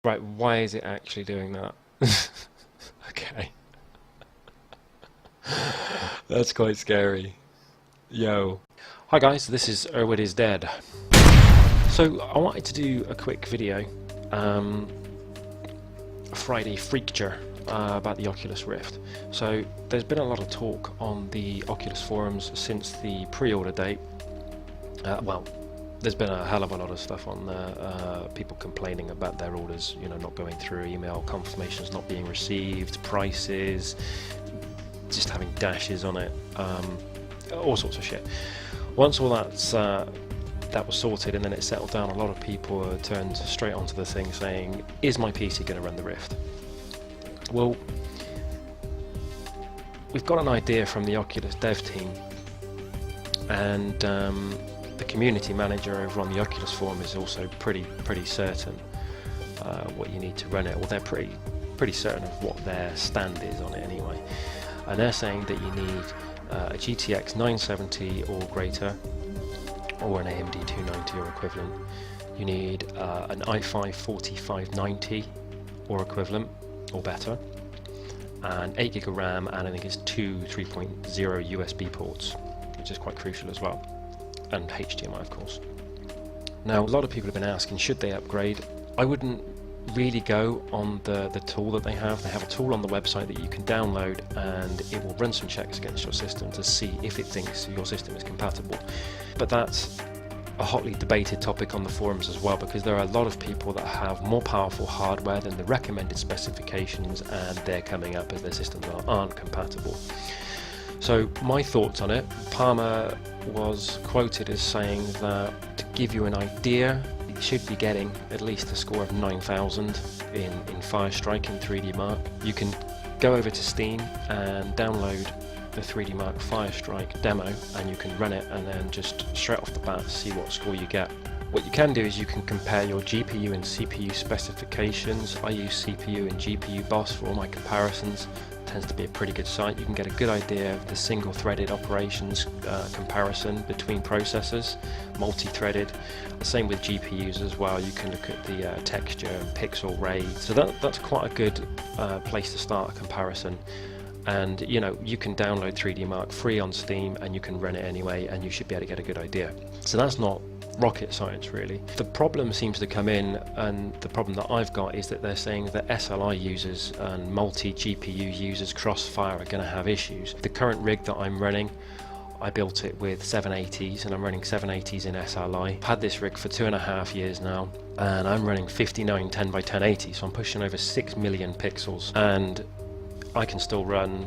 Right, why is it actually doing that? Okay. That's quite scary. Yo. Hi guys, this is Erwood is Dead. So I wanted to do a quick video, a Friday freakture about the Oculus Rift. So there's been a lot of talk on the Oculus forums since the pre-order date. Well, there's been a hell of a lot of stuff on there, people complaining about their orders, you know, not going through, email confirmations not being received, prices, just having dashes on it, all sorts of shit. Once all that was sorted and then it settled down, a lot of people turned straight onto the thing saying, is my PC going to run the Rift? Well, we've got an idea from the Oculus dev team, and the community manager over on the Oculus forum is also pretty certain what you need to run it. Well, they're pretty certain of what their stand is on it anyway, and they're saying that you need a GTX 970 or greater, or an AMD 290 or equivalent. You need an i5 4590 or equivalent or better, and 8 GB of RAM, and I think it's two 3.0 USB ports, which is quite crucial as well, and HDMI of course. Now a lot of people have been asking, should they upgrade? I wouldn't really go on the tool that they have. They have a tool on the website that you can download, and it will run some checks against your system to see if it thinks your system is compatible. But that's a hotly debated topic on the forums as well, because there are a lot of people that have more powerful hardware than the recommended specifications, and they're coming up as their systems aren't compatible. So my thoughts on it, Palmer was quoted as saying that, to give you an idea, you should be getting at least a score of 9,000 in Firestrike in 3D Mark. You can go over to Steam and download the 3D Mark Firestrike demo, and you can run it and then just straight off the bat see what score you get. What you can do is you can compare your GPU and CPU specifications. I use CPU and GPU Boss for all my comparisons. It tends to be a pretty good site. You can get a good idea of the single-threaded operations comparison between processors, multi-threaded. Same with GPUs as well. You can look at the texture and pixel rate. So that's quite a good place to start a comparison. And you know, you can download 3D Mark free on Steam and you can run it anyway, and you should be able to get a good idea. So that's not rocket science really. The problem seems to come in, and the problem that I've got is that they're saying that SLI users and multi-GPU users crossfire are going to have issues. The current rig that I'm running, I built it with 780s, and I'm running 780s in SLI. I've had this rig for 2.5 years now, and I'm running 5910 by 1080, so I'm pushing over 6 million pixels, and I can still run,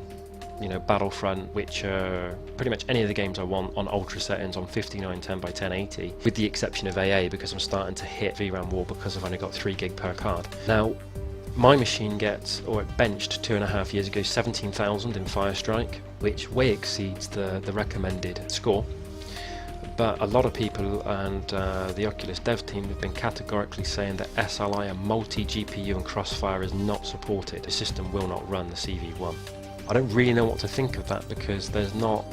you know, Battlefront, Witcher, pretty much any of the games I want on ultra settings on 5910 by 1080, with the exception of AA, because I'm starting to hit VRAM wall because I've only got 3 GB per card. Now, my machine gets, or it benched 2.5 years ago, 17,000 in Firestrike, which way exceeds the recommended score. But a lot of people and the Oculus dev team have been categorically saying that SLI and multi-GPU and crossfire is not supported. The system will not run the CV1. I don't really know what to think of that, because there's not,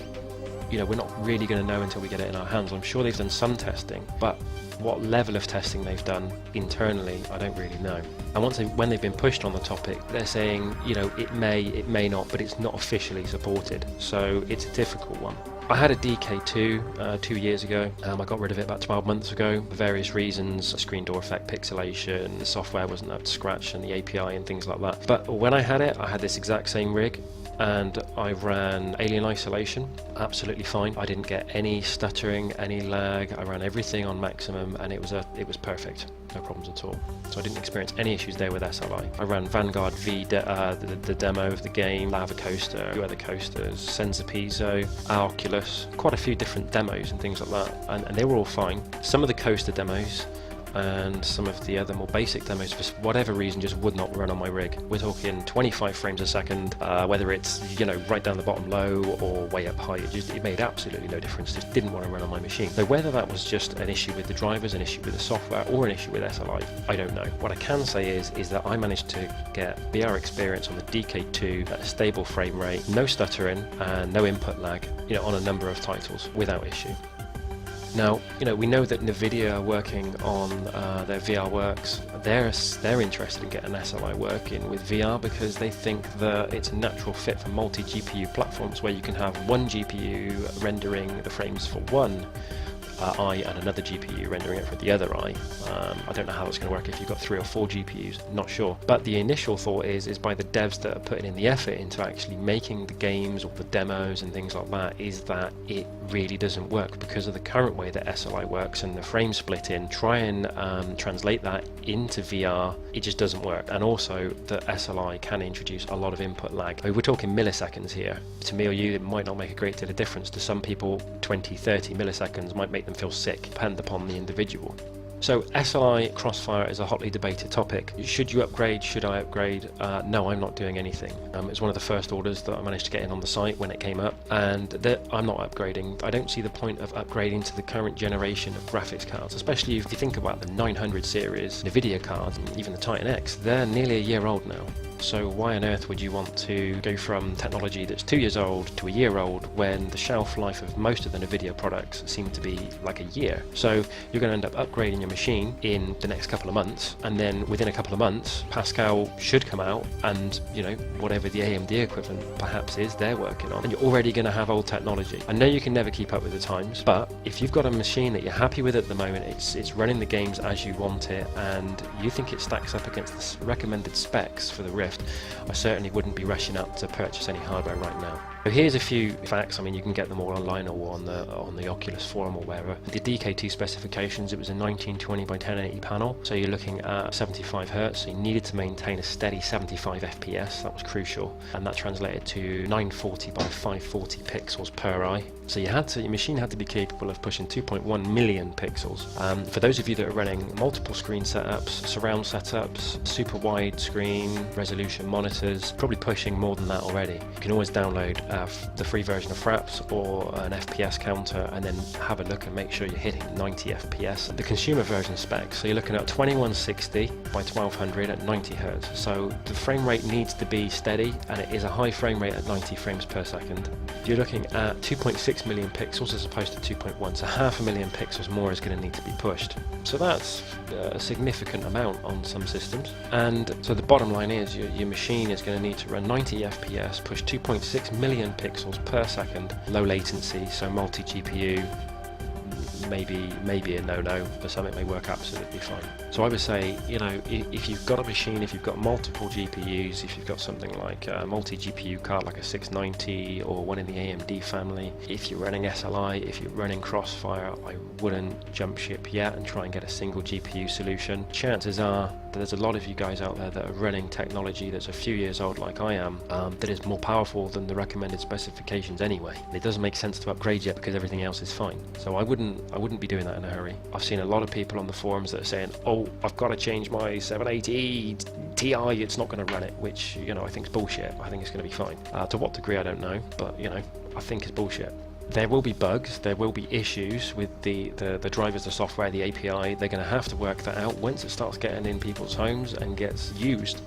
you know, we're not really going to know until we get it in our hands. I'm sure they've done some testing, but what level of testing they've done internally, I don't really know. And when they've been pushed on the topic, they're saying, you know, it may not, but it's not officially supported. So it's a difficult one. I had a DK2 2 years ago. I got rid of it about 12 months ago for various reasons. Screen door effect, pixelation, the software wasn't up to scratch, and the API and things like that. But when I had it, I had this exact same rig, and I ran Alien Isolation absolutely fine. I didn't get any stuttering, any lag. I ran everything on maximum, and it was perfect, no problems at all. So I didn't experience any issues there with SLI. I ran Vanguard V, the demo of the game, Lava Coaster, a few other coasters, Senza Pizzo, Oculus, quite a few different demos and things like that, and they were all fine. Some of the coaster demos and some of the other more basic demos, for whatever reason, just would not run on my rig. We're talking 25 frames a second, whether it's, you know, right down the bottom low or way up high. It made absolutely no difference. Just didn't want to run on my machine. So whether that was just an issue with the drivers, an issue with the software, or an issue with SLI, I don't know. What I can say is that I managed to get VR experience on the DK2 at a stable frame rate, no stuttering and no input lag, you know, on a number of titles without issue. Now, we know that NVIDIA are working on their VR works. They're interested in getting SLI working with VR because they think that it's a natural fit for multi-GPU platforms where you can have one GPU rendering the frames for one eye and another GPU rendering it for the other eye. I don't know how it's going to work if you've got 3 or 4 GPUs, not sure. But the initial thought is by the devs that are putting in the effort into actually making the games or the demos and things like that, is that it really doesn't work because of the current way that SLI works and the frame splitting. Try and translate that into VR, it just doesn't work. And also that SLI can introduce a lot of input lag. We're talking milliseconds here. To me or you, it might not make a great deal of difference. To some people, 20-30 milliseconds might make them feel sick, depend upon the individual. So SLI Crossfire is a hotly debated topic. Should you upgrade? Should I upgrade? No, I'm not doing anything. It's one of the first orders that I managed to get in on the site when it came up, and I'm not upgrading. I don't see the point of upgrading to the current generation of graphics cards, especially if you think about the 900 series NVIDIA cards, and even the Titan X. They're nearly a year old now. So why on earth would you want to go from technology that's 2 years old to a year old when the shelf life of most of the NVIDIA products seem to be like a year? So you're going to end up upgrading your machine in the next couple of months, and then within a couple of months Pascal should come out, and whatever the AMD equivalent perhaps is they're working on, and you're already going to have old technology. I know you can never keep up with the times, but if you've got a machine that you're happy with at the moment, it's running the games as you want it, and you think it stacks up against the recommended specs for the Rift, I certainly wouldn't be rushing out to purchase any hardware right now. So here's a few facts. I mean, you can get them all online or on the Oculus forum or wherever. The DK2 specifications, it was a 1920 by 1080 panel, so you're looking at 75 Hz, so you needed to maintain a steady 75 FPS, that was crucial, and that translated to 940 by 540 pixels per eye. So your machine had to be capable of pushing 2.1 million pixels. For those of you that are running multiple screen setups, surround setups, super wide screen resolution monitors, probably pushing more than that already. You can always download the free version of Fraps or an FPS counter and then have a look and make sure you're hitting 90 FPS. The consumer version specs, so you're looking at 2160 by 1200 at 90 Hz. So the frame rate needs to be steady, and it is a high frame rate at 90 frames per second. You're looking at 2.6 million pixels as opposed to 2.1, so 500,000 pixels more is going to need to be pushed. So that's a significant amount on some systems. And so the bottom line is your machine is going to need to run 90 FPS, push 2.6 million pixels per second, low latency, so multi-GPU, maybe a no-no, but something may work absolutely fine. So I would say, if you've got a machine, if you've got multiple GPUs, if you've got something like a multi-GPU card like a 690 or one in the AMD family, if you're running SLI, if you're running Crossfire, I wouldn't jump ship yet and try and get a single GPU solution. Chances are that there's a lot of you guys out there that are running technology that's a few years old like I am, that is more powerful than the recommended specifications anyway. It doesn't make sense to upgrade yet because everything else is fine. So I wouldn't be doing that in a hurry. I've seen a lot of people on the forums that are saying, oh, I've got to change my 780 Ti, it's not going to run it, which I think is bullshit. I think it's going to be fine. To what degree I don't know, but I think it's bullshit. There will be bugs, there will be issues with the drivers, the software, the API. They're going to have to work that out. Once it starts getting in people's homes and gets used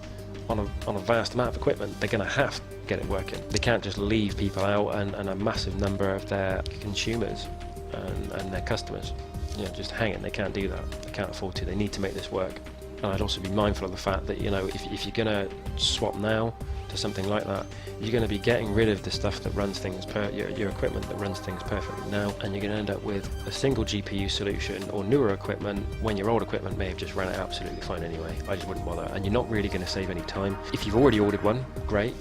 on a vast amount of equipment, they're going to have to get it working. They can't just leave people out and a massive number of their consumers and their customers just hanging. They can't do that. They can't afford to. They need to make this work. And I'd also be mindful of the fact that if you're going to swap now to something like that, you're going to be getting rid of the stuff that runs things your equipment that runs things perfectly now, and you're going to end up with a single GPU solution or newer equipment when your old equipment may have just ran it absolutely fine anyway. I just wouldn't bother, and you're not really going to save any time. If you've already ordered one, great.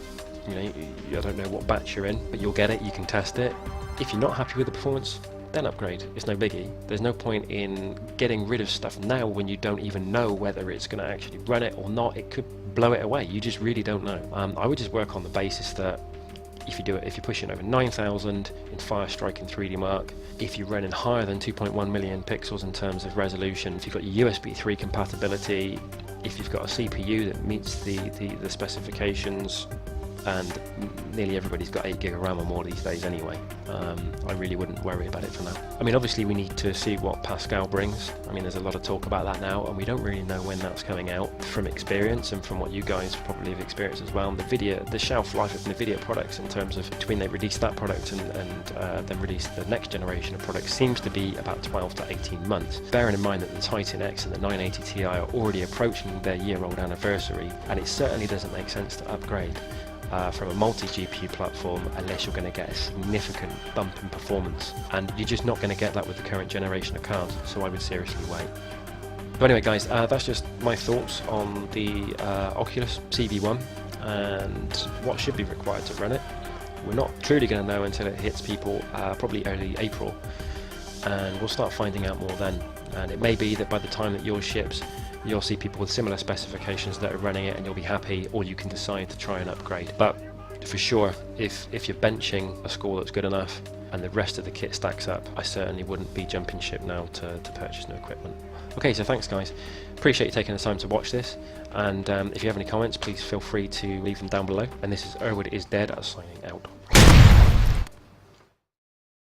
I don't know what batch you're in, but you'll get it, you can test it. If you're not happy with the performance, then upgrade. It's no biggie. There's no point in getting rid of stuff now when you don't even know whether it's going to actually run it or not. It could blow it away. You just really don't know. I would just work on the basis that if you're pushing over 9,000 in Firestrike and 3D Mark, if you're running higher than 2.1 million pixels in terms of resolution, if you've got your USB 3 compatibility, if you've got a CPU that meets the specifications, and nearly everybody's got 8 gig of RAM or more these days anyway. I really wouldn't worry about it for now. I mean, obviously we need to see what Pascal brings. I mean, there's a lot of talk about that now, and we don't really know when that's coming out from experience and from what you guys probably have experienced as well. And the shelf life of NVIDIA products in terms of between they release that product and then release the next generation of products seems to be about 12 to 18 months. Bearing in mind that the Titan X and the 980 Ti are already approaching their year-old anniversary, and it certainly doesn't make sense to upgrade from a multi-GPU platform unless you're going to get a significant bump in performance, and you're just not going to get that with the current generation of cards, so I would seriously wait. But anyway guys, that's just my thoughts on the Oculus CV1 and what should be required to run it. We're not truly going to know until it hits people probably early April, and we'll start finding out more then, and it may be that by the time that yours ships you'll see people with similar specifications that are running it and you'll be happy, or you can decide to try and upgrade. But for sure, if you're benching a score that's good enough and the rest of the kit stacks up, I certainly wouldn't be jumping ship now to purchase new equipment. Okay, so thanks guys, appreciate you taking the time to watch this, and if you have any comments please feel free to leave them down below, and this is Erwood is Dead signing out.